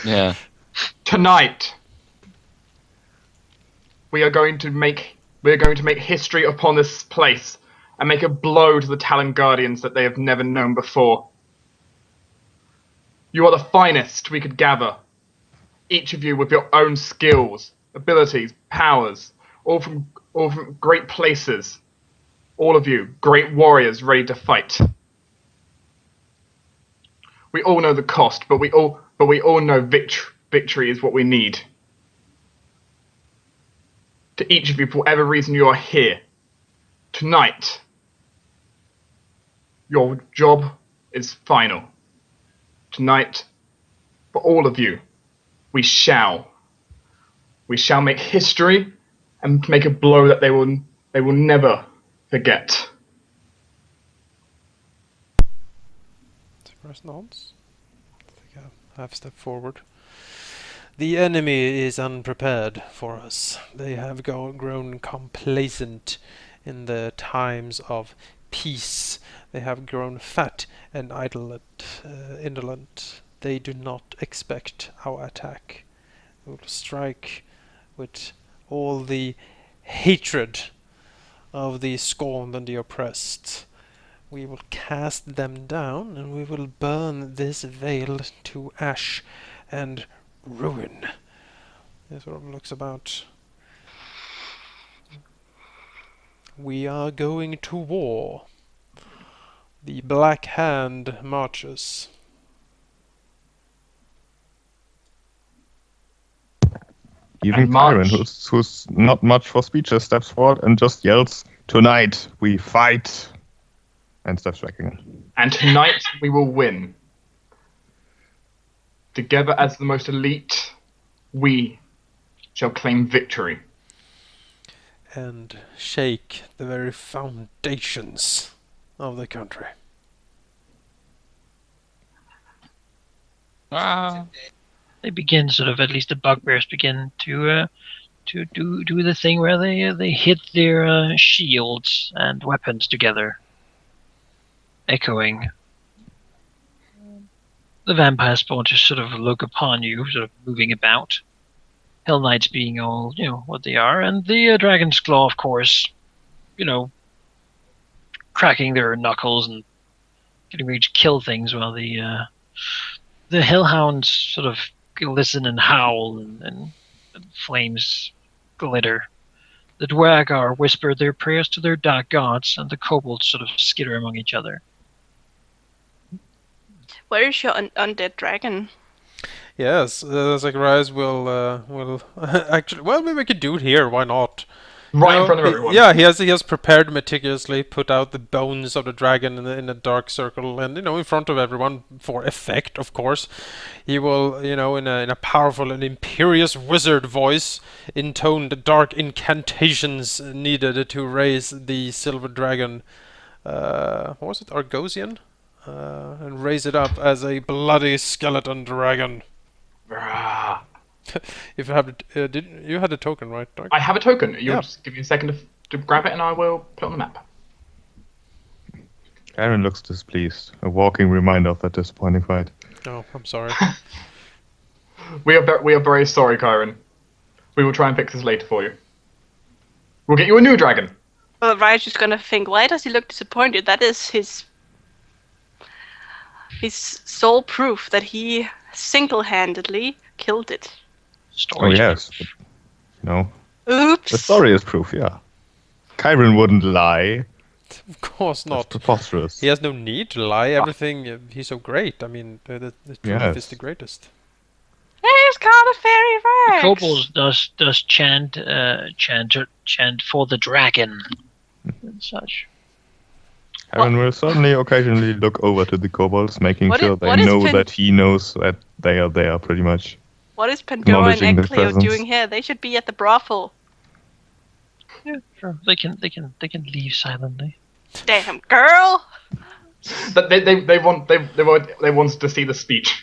Yeah. Tonight, we are going to make history upon this place and make a blow to the Talon Guardians that they have never known before. You are the finest we could gather. Each of you with your own skills, abilities, powers, all from great places. All of you, great warriors ready to fight. We all know the cost, but we all know victory is what we need. To each of you, for whatever reason you are here, tonight, your job is final. Tonight, for all of you, we shall make history and make a blow that they will never forget. First nods. I think I have stepped forward. The enemy is unprepared for us. They have grown complacent in the times of peace. They have grown fat and indolent. They do not expect our attack. We will strike with all the hatred of the scorned and the oppressed. We will cast them down, and we will burn this veil to ash and ruin. This sort of looks about. We are going to war. The Black Hand marches. Even Kyron, who's not much for speeches, steps forward and just yells, "Tonight we fight!" and steps back again. And tonight we will win. Together as the most elite, we shall claim victory. And shake the very foundations of the country. They begin sort of, at least the bugbears begin to do the thing where they hit their shields and weapons together, echoing. The vampire spawn just sort of look upon you, sort of moving about. Hell Knights being all, what they are, and the Dragon's Claw, of course, cracking their knuckles and getting ready to kill things, while the Hellhounds sort of listen and howl, and flames glitter. The Dwagar whisper their prayers to their dark gods, and the kobolds sort of skitter among each other. Where is your undead dragon? Yes, Zacharias will actually. Well, maybe we could do it here. Why not? Right in front of everyone. Yeah, he has prepared meticulously, put out the bones of the dragon in a dark circle, and in front of everyone for effect, of course. He will, in a powerful and imperious wizard voice, intone the dark incantations needed to raise the silver dragon. What was it, Argosian? And raise it up as a bloody skeleton dragon. If you have, you had a token, right, Doug? I have a token. You'll just give me a second to grab it, and I will put it on the map. Aaron looks displeased. A walking reminder of that disappointing fight. Oh, I'm sorry. We are very sorry, Kyron. We will try and fix this later for you. We'll get you a new dragon. Well, Ryan's just gonna think, why does he look disappointed? That is his sole proof that he single-handedly killed it. Story. Oh yes, Oops. the story is proof. Yeah, Kyron wouldn't lie. Of course not. That's preposterous. He has no need to lie. Everything, he's so great. I mean, the truth is the greatest. He's called a fairy Rex. Kobolds does chant for the dragon and such. Aaron will certainly occasionally look over to the kobolds, making sure they know that he knows that they are there, pretty much. What is Pandora and Acknowledging the Ecleo presence. doing here? They should be at the brothel. Yeah, sure. They can leave silently. Damn girl! But they want to see the speech.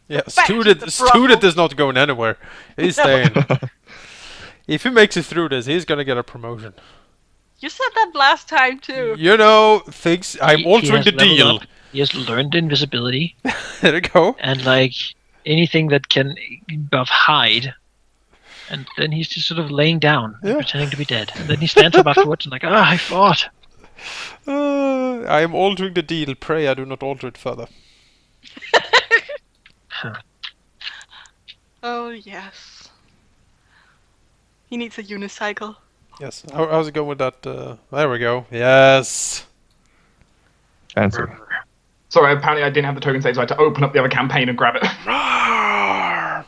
Yeah, Student is not going anywhere. He's staying. If he makes it through this, he's gonna get a promotion. You said that last time too. Things. I'm altering the deal. He has learned invisibility, There you go. and like anything that can buff hide. And then he's just sort of laying down and Yeah. pretending to be dead. And then he stands up afterwards and like, I fought. I am altering the deal. Pray I do not alter it further. Oh, yes. He needs a unicycle. Yes. How's it going with that? There we go. Yes. Fancy. Sorry, apparently I didn't have the token saved, so I had to open up the other campaign and grab it. Roar!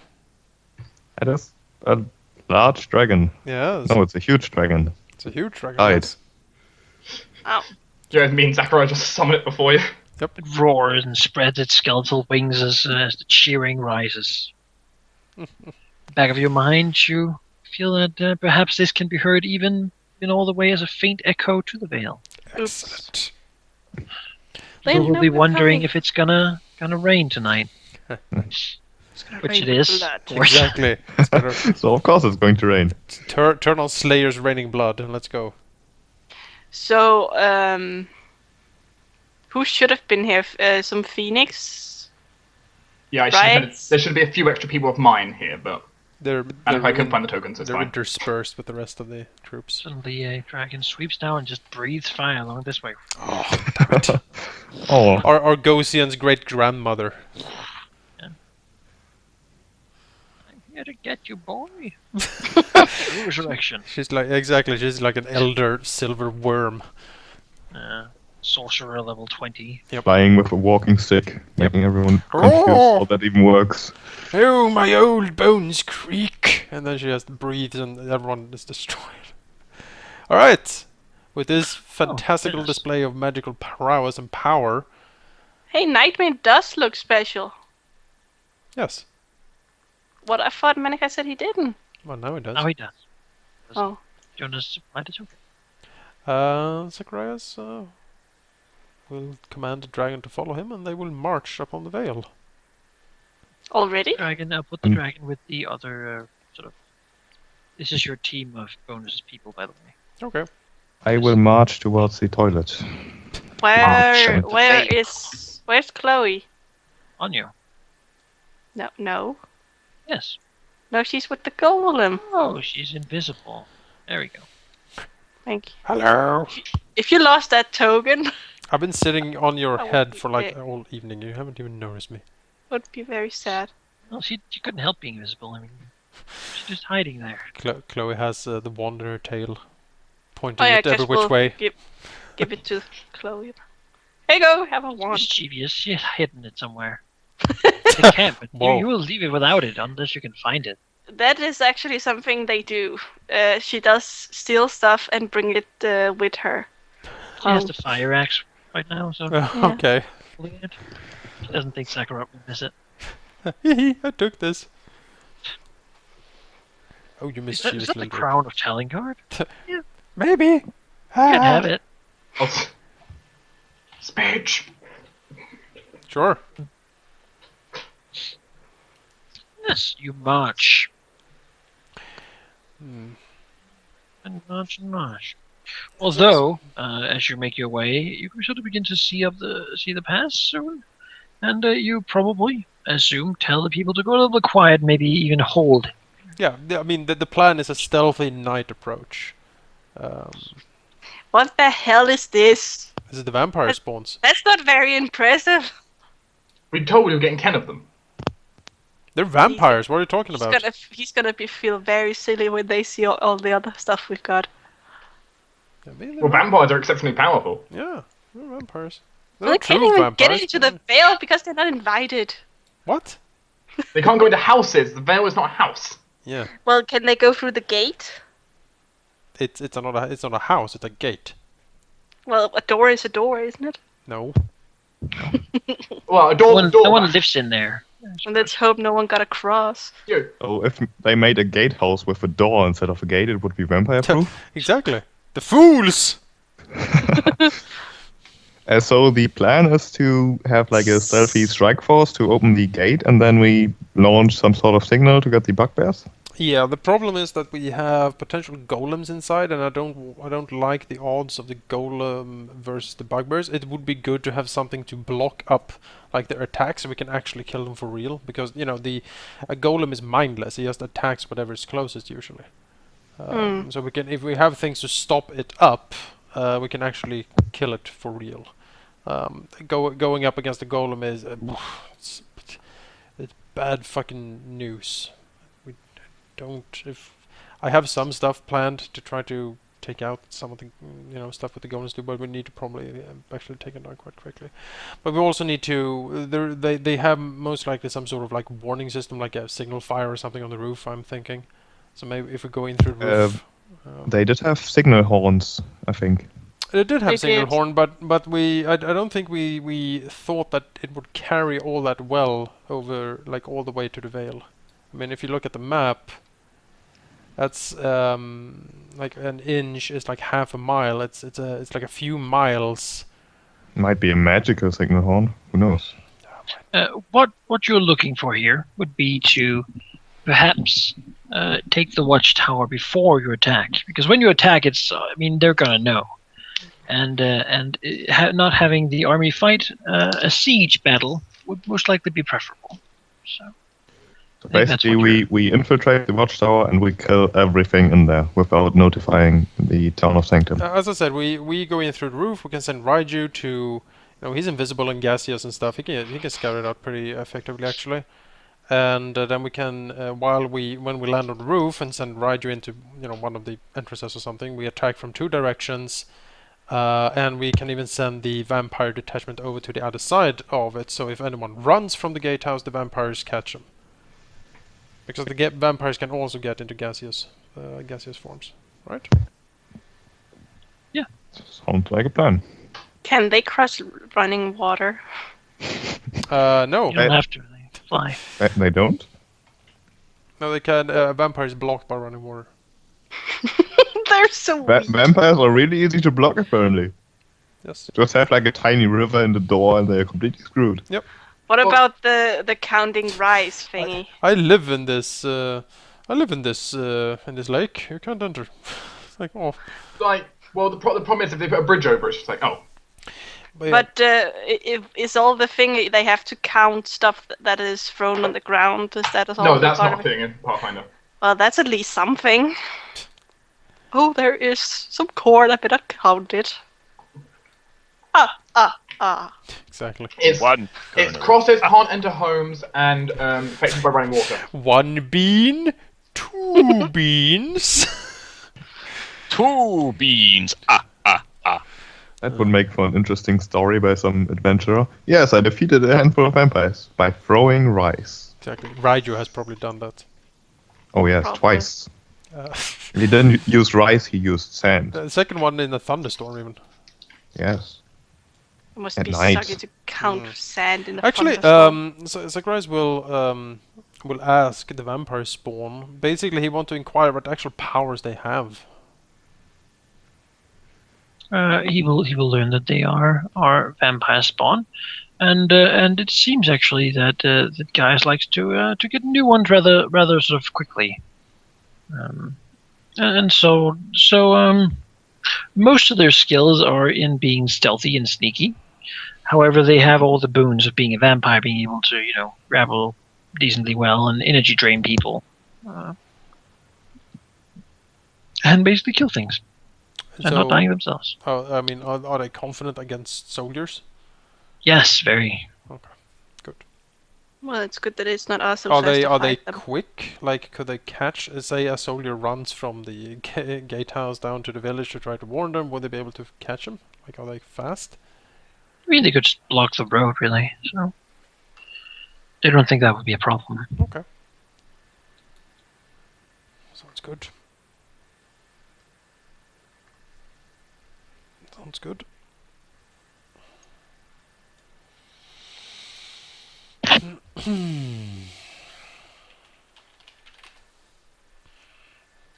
That is a large dragon. Yes. No, it's a huge dragon. It's a huge dragon. Died. Yes. Oh. Yeah, me and Zachariah just summon it before you. It roars and spreads its skeletal wings as the cheering rises. Back of your mind, you feel that perhaps this can be heard even all the way as a faint echo to the Vale. Excellent. They People will know be we're wondering coming. if it's gonna rain tonight, It's gonna which rain it is. blood. of course. Exactly. It's better. So of course it's going to rain. Turn on Slayer's Raining Blood and let's go. So, who should have been here? Some Phoenix? Yeah, Right. there should be a few extra people of mine here, but They're and if I couldn't find the tokens, it's they're fine. interspersed with the rest of the troops. Suddenly a dragon sweeps down and just breathes fire along this way. Oh, damn it. Oh, Our Gosian's great grandmother. I'm here to get you, boy. Resurrection. She's like she's like an elder silver worm. Sorcerer level 20. flying with a walking stick, making everyone confused Oh. how that even works. Oh, my old bones creak, and then she has to breathe, and everyone is destroyed. All right, with this fantastical goodness. display of magical prowess and power, Hey, Nightmare does look special. yes. What I thought Manika said he didn't. Well, now it does. Now he does. Oh. Jonas supplied a token. Zacharias will command the dragon to follow him, and they will march upon the Vale. Already? Dragon, put the dragon with the other sort of. This is your team of bonus people, by the way. Okay. I will march towards the toilet. Where's Chloe? On you. No. Yes. No, she's with the golem. Oh, she's invisible. There we go. Thank you. Hello. If you lost that token, I've been sitting on your I would head be for like very- all evening. You haven't even noticed me. it would be very sad. Well, she couldn't help being invisible. I mean, she's just hiding there. Chloe has the wand in her tail, pointing Oh yeah, it every just which we'll way. give it to Chloe. Here you go, have a wand. Mischievous. She's hidden it somewhere. It can't, but Whoa. you will leave it without it unless you can find it. That is actually something they do. She does steal stuff and bring it with her. She has the fire axe right now, so Okay. she doesn't think Sakura will miss it. I took this. Oh, you Is that mischievous the little girl. crown of telling card? Maybe. You can have it. Oh, speech. Sure. Yes, you march. Hmm. And march and march. Although, as you make your way, you can sort of begin to see the pass soon, and you probably assume tell the people to go a little bit quiet, maybe even hold. Yeah, I mean, the plan is a stealthy night approach. What the hell is this? This is the vampire spawns. That's not very impressive. We told you were getting 10 of them. They're vampires. What are you talking about? He's gonna feel very silly when they see all the other stuff we've got. Yeah, maybe they're Well, vampires are exceptionally powerful. Yeah, they're vampires. They They're not can't true even vampires. get into the Vale because they're not invited. What? They can't go into houses. The Vale is not a house. Yeah, Well, can they go through the gate? it's not a house. It's a gate. Well, a door is a door, isn't it? No. Well, a door. No one lives in there. And let's hope no one got across. You. So if they made a gatehouse with a door instead of a gate, it would be vampire-proof? Exactly. The fools. So the plan is to have like a stealthy strike force to open the gate, and then we launch some sort of signal to get the bugbears? Yeah, the problem is that we have potential golems inside, and I don't like the odds of the golem versus the bugbears. It would be good to have something to block up like their attacks, so we can actually kill them for real. Because a golem is mindless; he just attacks whatever is closest usually. So we can, if we have things to stop it up, we can actually kill it for real. Going up against the golem is it's bad fucking news. We don't. If I have some stuff planned to try to take out some of the stuff with the golems do, but we need to probably actually take it down quite quickly. But we also need to. They have most likely some sort of like warning system, like a signal fire or something on the roof. I'm thinking. So maybe if we go in through the roof. They did have signal horns, I think. It did have They signal did. horn, but I don't think we thought that it would carry all that well over like all the way to the Vale. I mean, if you look at the map, that's like an inch is like half a mile. It's like a few miles. Might be a magical signal horn. Who knows? What you're looking for here would be to perhaps take the watchtower before you attack, because when you attack, they're gonna know, and not having the army fight a siege battle would most likely be preferable. So So I think that's basically, what we infiltrate the watchtower and we kill everything in there without notifying the town of Sanctum. As I said, we go in through the roof. We can send Raiju to. He's invisible and gaseous and stuff. He can scout it out pretty effectively actually. And then we can, when we land on the roof and send Raiju into one of the entrances or something, we attack from two directions, and we can even send the vampire detachment over to the other side of it. So if anyone runs from the gatehouse, the vampires catch them. Because the vampires can also get into gaseous forms, right? Sounds like a plan. Can they cross running water? No. you don't have to really fly. They don't? No, they can. Vampires blocked by running water. They're so weak. Vampires are really easy to block, apparently. Yes. Just have like a tiny river in the door and they're completely screwed. What about the counting rise thingy? I live in this. In this lake. You can't enter. It's like, oh. Like, well, the problem is if they put a bridge over it, it's just like, oh. But is all the thing they have to count stuff that is thrown on the ground? Is that all? No, that's part not a of it? thing in Pathfinder. Well, that's at least something. Oh, there is some corn. I better count it. Ah. Exactly. It's One. It's crosses can't enter homes and affected by running water. 1 bean, 2 beans. 2 beans. That would make for an interesting story by some adventurer. Yes, I defeated a handful of vampires by throwing rice. Exactly. Raiju has probably done that. Oh yes, Probably. twice. He didn't use rice, he used sand. The second one in a thunderstorm even. Yes. It must At be night. sucky to count sand in the Actually, thunderstorm. Zacharias will ask the vampire spawn. Basically, he wants to inquire what actual powers they have. He will learn that they are vampire spawn, and it seems actually that that guys likes to get new ones rather sort of quickly, and so most of their skills are in being stealthy and sneaky. However, they have all the boons of being a vampire, being able to rabble decently well and energy drain people, and basically kill things. And not dying themselves. I mean, are they confident against soldiers? Yes, very. Okay, good. Well, it's good that it's not us who Are has they to fight them. quick? Like, could they catch? Say a soldier runs from the gatehouse down to the village to try to warn them. Would they be able to catch him? Like, are they fast? I mean, they could just block the road, really. So they don't think that would be a problem. Okay. Sounds good. Sounds good.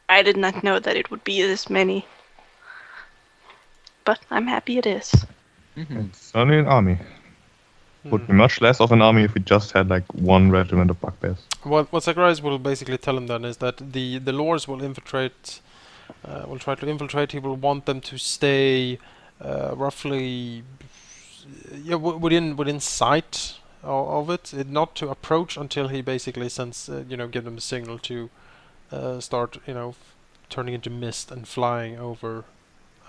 I did not know that it would be this many. But I'm happy it is. It's only an army. Would be much less of an army if we just had like one regiment of bugbears. What Zacharias will basically tell him then is that the lords will infiltrate, will try to infiltrate. He will want them to stay roughly, within sight of it, not to approach until he basically sends, give them a signal to start, turning into mist and flying over.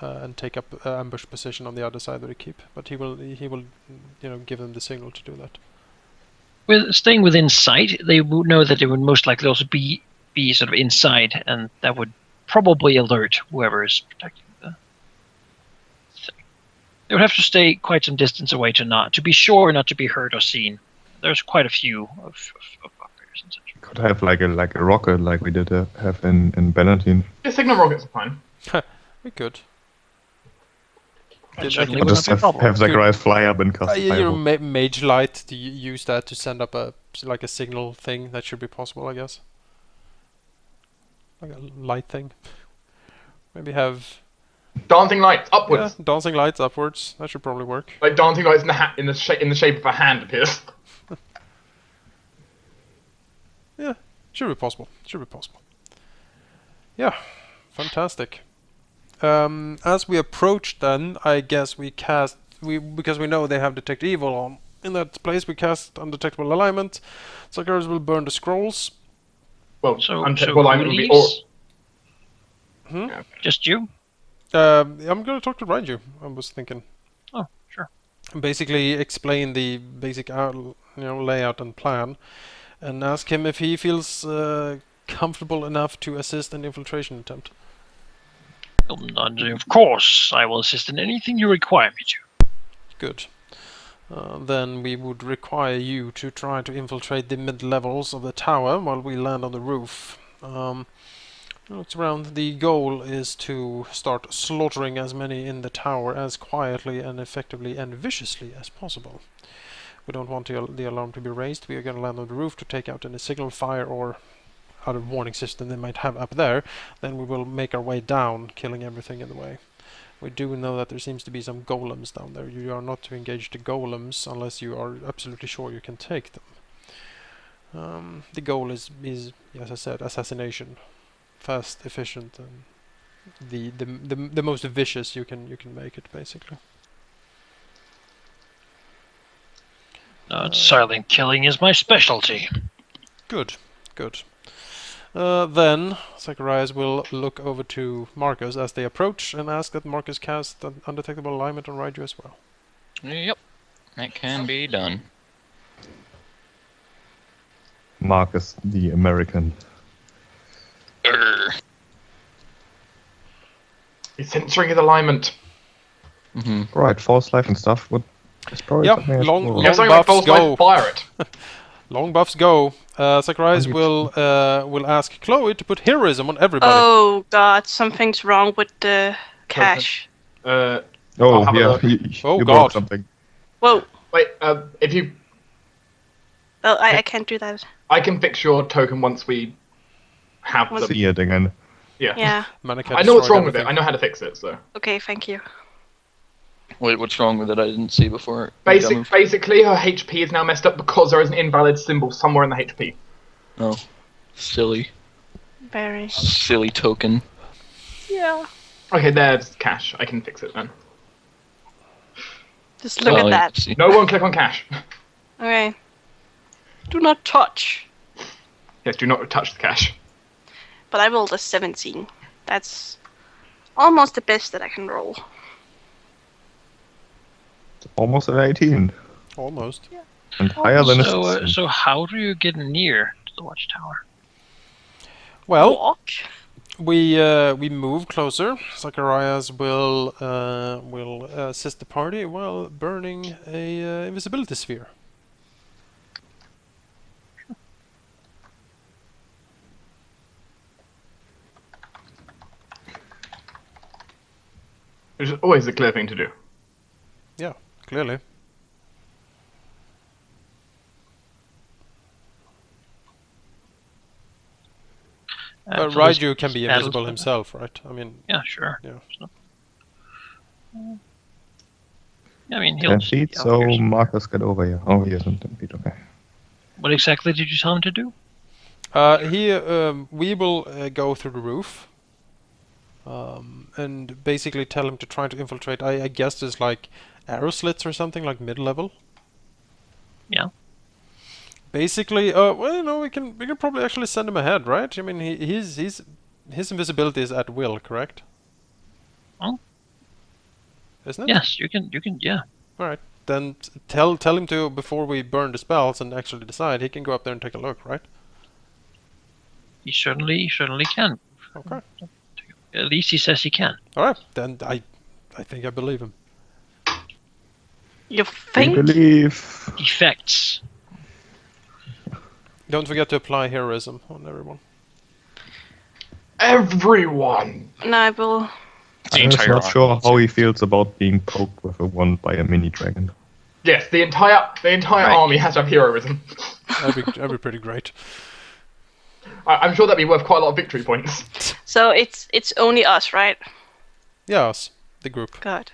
And take up ambush position on the other side of the keep, but he will, give them the signal to do that. With staying within sight, they would know that they would most likely also be sort of inside, and that would probably alert whoever is protecting the thing. They would have to stay quite some distance away to be sure not to be heard or seen. There's quite a few of bugbears and such. Could have like a rocket like we did have in Ballantine. Yeah, signal rockets are fine. We could. Certainly Or would just not be a problem. have Zacharias fly up and cast a fireball. Mage light to use that to send up a signal thing. That should be possible, I guess. Like a light thing. Maybe have Dancing lights upwards. dancing lights upwards. That should probably work. Like dancing lights in the shape of a hand appears. Yeah, should be possible. Should be possible. Yeah, fantastic. As we approach, then I guess because we know they have detect evil on in that place. We cast undetectable alignment. Suckers will burn the scrolls. Well, who alignment would be leaves? Yeah. Just you? I'm gonna talk to Raiju. I was thinking. Oh, sure. Basically, explain the basic layout and plan, and ask him if he feels comfortable enough to assist an infiltration attempt. Of course, I will assist in anything you require me to. Good. Then we would require you to try to infiltrate the mid-levels of the tower while we land on the roof. It's around. The goal is to start slaughtering as many in the tower as quietly and effectively and viciously as possible. We don't want the alarm to be raised. We are going to land on the roof to take out any signal fire or other warning system they might have up there. Then we will make our way down, killing everything in the way. We do know that there seems to be some golems down there. You are not to engage the golems unless you are absolutely sure you can take them. The goal is, as I said, assassination. Fast, efficient, and the most vicious you can make it, basically. Silent killing is my specialty. Good. Then Zacharias will look over to Marcus as they approach and ask that Marcus cast an undetectable alignment on Raiju as well. Yep, that can be done. Marcus, the American. He's censoring his alignment. Right, false life and stuff. It's probably something I should long roll. Yeah, something like buffs false go. light, fire it. Long buffs go. Zacharias will ask Chloe to put heroism on everybody. Oh god, something's wrong with the cash. I'll Oh, have a yeah, look. you Oh, broke God. something. Whoa. Wait, if you, Well, I can't do that. I can fix your token once we have What's the. See it again. Yeah. Mannequin I know what's destroyed wrong with it. everything. I know how to fix it. So Okay, thank you. Wait, what's wrong with it? I didn't see before. Dummy. basically, her HP is now messed up because there is an invalid symbol somewhere in the HP. Oh, silly Very. token. Yeah. Okay, there's cash. I can fix it then. Just look at Oh, that. see. No one click on cash. Okay. Do not touch. Yes, do not touch the cash. But I rolled a 17. That's almost the best that I can roll. It's almost an 18. Almost. And higher than a So, 16. so how do you get near to the watchtower? Well, Walk. we move closer. Zacharias will assist the party while burning a invisibility sphere. Which is always the clear thing to do. Yeah, clearly. For Raiju this can be battle- invisible himself, right? I mean, Yeah, sure. yeah. I mean, he'll 10 see feet, how so fierce. Marcus get over here. Oh, he isn't 10 feet, okay. What exactly did you tell him to do? We will go through the roof. And basically tell him to try to infiltrate. I guess there's like arrow slits or something like mid-level. Yeah. Basically, well, you know, we can probably actually send him ahead, right? I mean, his invisibility is at will, correct? Oh. Isn't it? Yes, you can. Yeah. All right. Then tell him to, before we burn the spells and actually decide, he can go up there and take a look, right? He certainly can. Okay. At least he says he can. All right. Then I think I believe him. You We think? believe. Effects. Don't forget to apply heroism on everyone. Everyone. And I will. The I'm entire not sure army. how he feels about being poked with a wand by a mini dragon. Yes, the entire Right. army has to have heroism. That'd be pretty great. I'm sure that'd be worth quite a lot of victory points. So it's only us, right? Yes, the group. Good.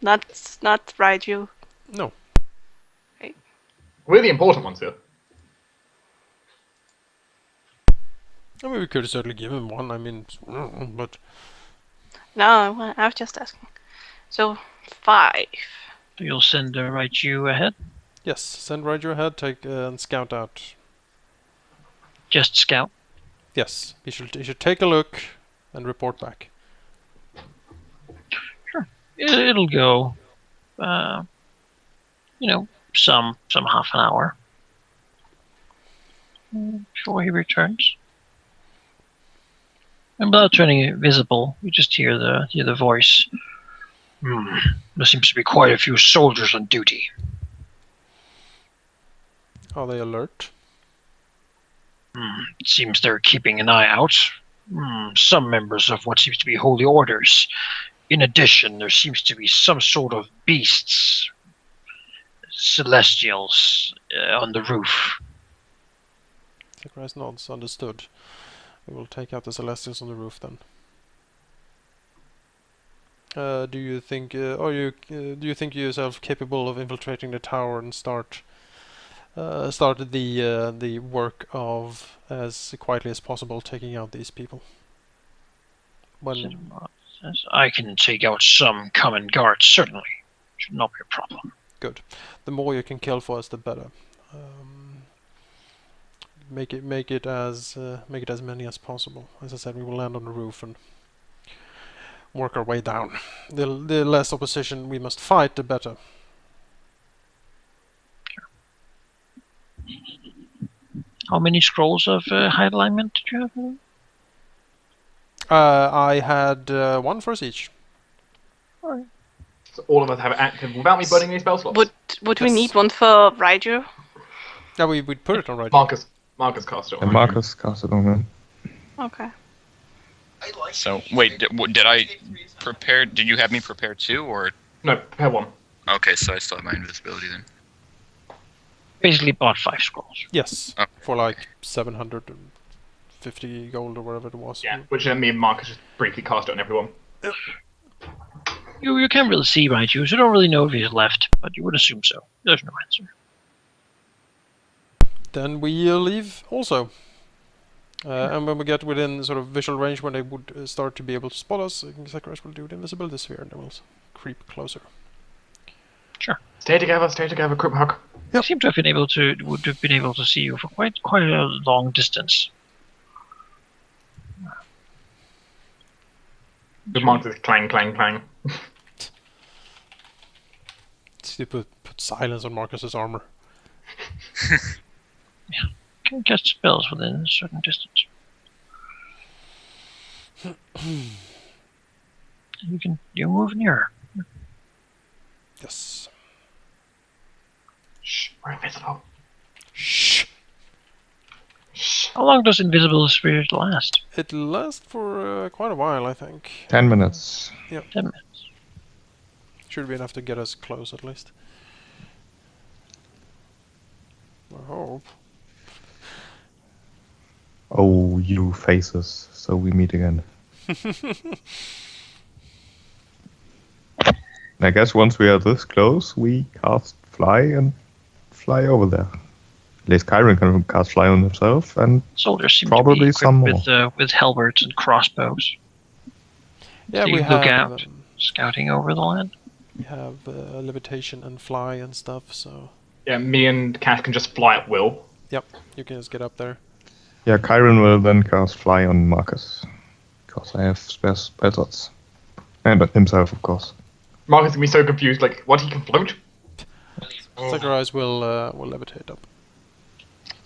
Not Raiju. No. We're the important ones here. I mean, we could certainly give him one. I mean, but No, I was just asking. So 5. So you'll send Raichu ahead. yes, send Raiju ahead, take and scout out. Just scout. Yes, he should take a look and report back. It'll go. Some half an hour before he returns. And without turning invisible, you just hear the voice. There seems to be quite a few soldiers on duty. Are they alert? It seems they're keeping an eye out. Some members of what seems to be holy orders. In addition, there seems to be some sort of beasts, celestials, on the roof. Zacharias nods. Understood. We will take out the Celestials on the roof then. Do you think? Do you think yourself capable of infiltrating the tower and start the work of, as quietly as possible, taking out these people? When I can take out some common guards, certainly. Should not be a problem. good, the more you can kill for us, the better. Make it as many as possible. As I said, we will land on the roof and work our way down. The less opposition we must fight, the better. How many scrolls of high alignment did you have? I had one for us each. So all of us have it active without me burning any spell slots. Would we Yes. need one for Raiju? Yeah, we'd put it on right. Marcus cast it on. And Marcus cast it on him. Okay. So wait, did I prepare? Did you have me prepare too, or No, prepare one. okay? So I still have my invisibility then. Basically bought 5 scrolls. Yes, Okay. for like 750 gold or whatever it was. Yeah, which me and Marcus just briefly cast it on everyone. You can't really see Raichu, so you don't really know if he's left, but you would assume so. There's no answer. Then we leave also. And when we get within sort of visual range, when they would start to be able to spot us, Zacharias will do the invisibility sphere, and then we'll creep closer. Sure. Stay together, group hug. They seem to have been able to see you for quite a long distance. The monsters clang, clang, clang. To put silence on Marcus's armor. Can cast spells within a certain distance. You move nearer. Yes. Shh, we're invisible. Shh. Shh. How long does invisible spirit last? It lasts for quite a while, I think. 10 minutes. 10 minutes. Should be enough to get us close, at least. I hope. Oh, you faces. So we meet again. I guess once we are this close, we cast fly and fly over there. At least Kyron can cast fly on himself, and Soldiers seem probably to be some equipped with halberds and crossbows. Yeah, So we you look have out, scouting over the land. we have levitation and fly and stuff. So Yeah, me and Cash can just fly at will. yep, you can just get up there. yeah, Kyron will then cast fly on Marcus, because I have spare spell slots, and himself, of course. Marcus can be so confused, like, what, he can float? Sakurais will levitate up.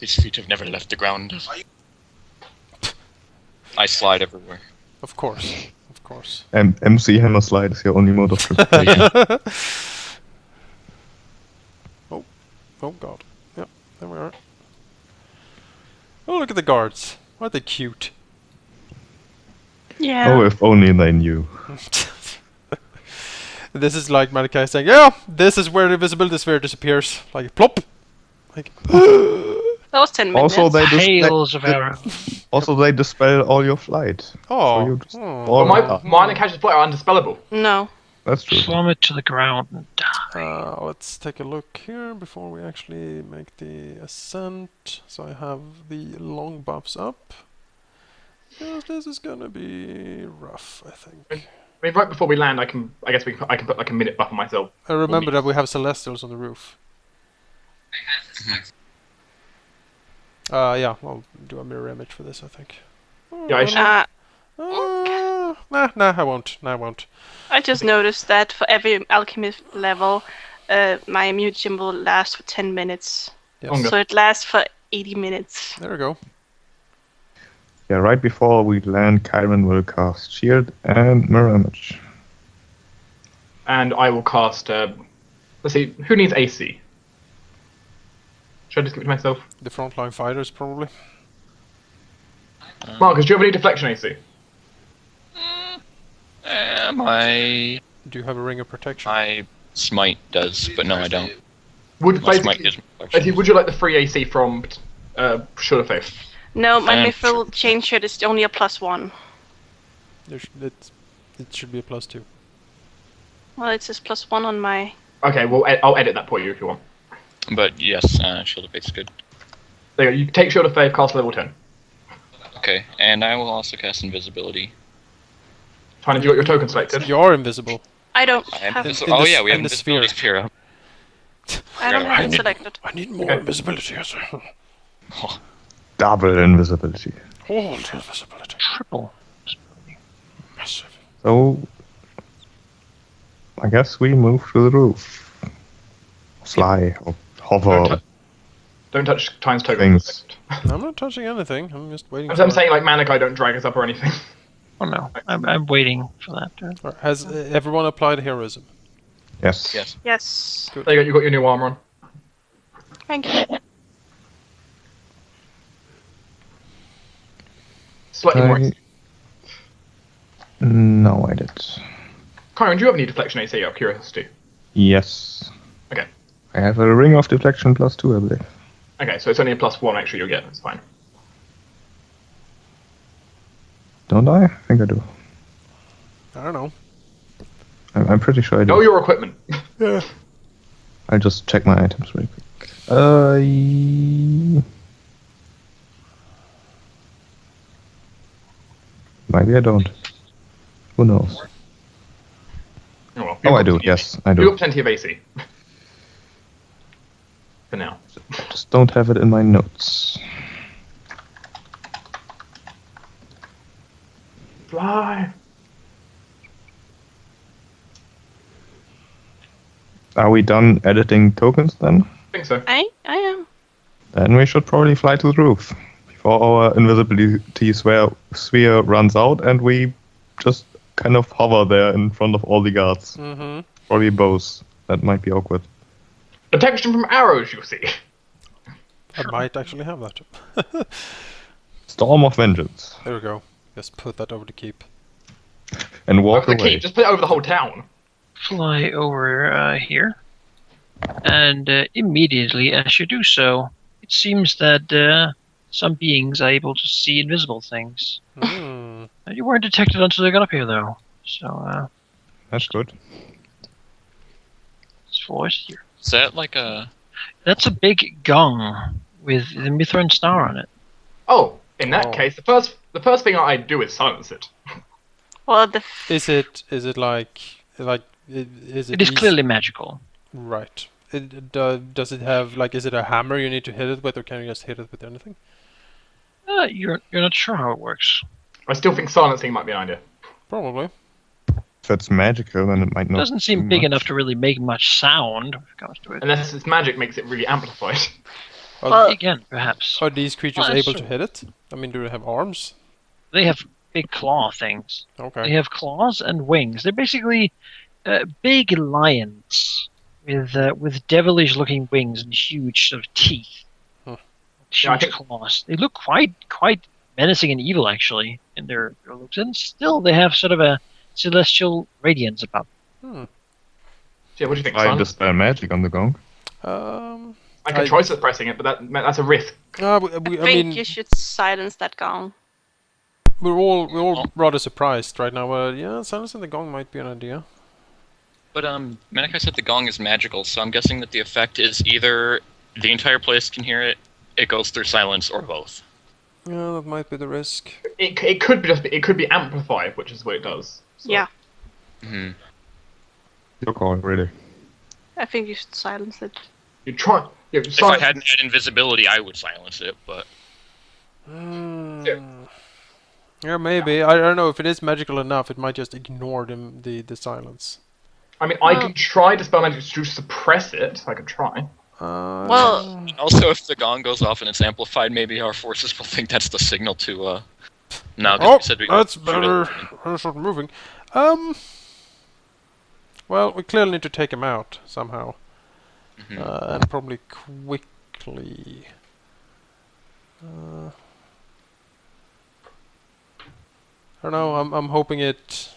His feet have never left the ground. I slide everywhere. Of course, of course. MC Hammer Slide is your only mode of transportation. Oh god. Yep, there we are. Oh, look at the guards. Aren't they cute? Yeah. Oh, if only they knew. This is like Malachi saying, yeah, this is where the invisibility sphere disappears. Like, plop! Like, That was 10 minutes. Also, Hails of arrows. also they dispel all your flight. oh. So you just oh. fall Well, apart. mine and Cash's flight are undispellable. No. That's true. Plummet to the ground and die. Let's take a look here before we actually make the ascent. So I have the long buffs up. Yes, this is gonna be rough, I think. I mean, right before we land, I can put like a minute buff on myself. I remember that we have Celestials on the roof. Yeah, I'll do a mirror image for this, I think. Yeah, I should. Nah, I won't. Nah, I won't. I just noticed that for every alchemist level, my immune will last for 10 minutes. Yes. Longer. So it lasts for 80 minutes. There we go. Yeah, right before we land, Kyron will cast Shield and Mirror Image. And I will cast. Let's see, who needs AC? Should I just give it to myself? The frontline fighters, probably. Marcus, do you have any deflection AC? My Do you have a ring of protection? my smite does, but no, I don't. Would My smite basically, gives me Eddie, protection. would you like the free AC from Shield of Faith? No, my And- mithril chain shirt is only a +1. It should be a +2. Well, it says +1 on my. Okay, well, I'll edit that for you if you want. But yes, Shield of Fate's good. There you go. You take Shield of Faith, cast level 10. Okay, and I will also cast invisibility. Fine, have you got your token selected? You are invisible. I don't I am have. invisible. in Oh the yeah, s- we have in the invisibility sphere. sphere. I don't have it need- selected. I need more Okay. invisibility. Yes. Double invisibility. All invisibility. Triple. Massive. So, I guess we move to the roof. Fly or hover. Don't touch Time's token. Things. I'm not touching anything. I'm just waiting. I'm saying, like, Manikai don't drag us up or anything. Oh no, I'm waiting for that. Alright, has everyone applied heroism? Yes. Yes. Yes. There you go, you got your new armor on. Thank you. Slightly more. No, I did. Kyron, do you have any deflection AC out of curiosity? Yes. Okay. I have a ring of deflection +2, I believe. Okay, so it's only a +1 extra you'll get, that's fine. Don't I? I think I do. I don't know. I'm pretty sure I do. Know your equipment. Yeah. I'll just check my items really quick. Maybe I don't. Who knows? Oh, well, Oh, I do. Yes, I You've do. got plenty of AC. For now. Just don't have it in my notes. Fly! Are we done editing tokens then? I think so. I am. Then we should probably fly to the roof before our invisibility sphere runs out and we just kind of hover there in front of all the guards. Mm-hmm. Probably bows. That might be awkward. Detection from arrows, you see. I might actually have that. Storm of Vengeance. There we go. Just put that over the keep. And walk Over the away. keep, just put it over the whole town. Fly over here, and immediately as you do so, it seems that some beings are able to see invisible things. Mm. You weren't detected until they got up here, though. So That's good. voice here. Is that like a? That's a big gong with the Mithrin star on it. Oh, in that Oh. case, the first thing I do is silence it. Well, the Is it like is It is easy- clearly magical. right? Does it have like is it a hammer you need to hit it with, or can you just hit it with anything? You're not sure how it works. I still think silencing might be an idea. Probably. If it's magical, then it might It not. doesn't seem do big much. enough to really make much sound if it comes to it. Unless its magic makes it really amplified. Are, Well- Again, perhaps. are these creatures Well, able sure. to hit it? I mean, do they have arms? They have big claw things. Okay. They have claws and wings. They're basically big lions with devilish-looking wings and huge sort of teeth. Huh. Yeah, I Huge think- claws. They look quite menacing and evil, actually, in their looks. And still, they have sort of a celestial radiance about them. Hmm. Yeah, what do you think, I Silence? dispel magic on the gong. I can I- try suppressing it, but that's a risk. I I think mean, you should silence that gong. we're all rather surprised right now. Yeah, silencing the gong might be an idea. But Menekai said the gong is magical, so I'm guessing that the effect is either the entire place can hear it, it goes through silence, or both. Yeah, that might be the risk. It could be it could be amplified, which is what it does. So. Yeah, Hmm. Your call, really. I think you should silence it. You try. Yeah, If I hadn't had invisibility, I would silence it, but Yeah, maybe. I don't know if it is magical enough. It might just ignore the silence. I mean, I can try dispel magic to suppress it. I can try. Well, also if the gong goes off and it's amplified, maybe our forces will think that's the signal to. No, 'cause Oh, we said we that's shoot it. better. I'll start moving. Well, we clearly need to take him out somehow, and probably quickly. I don't know. I'm hoping it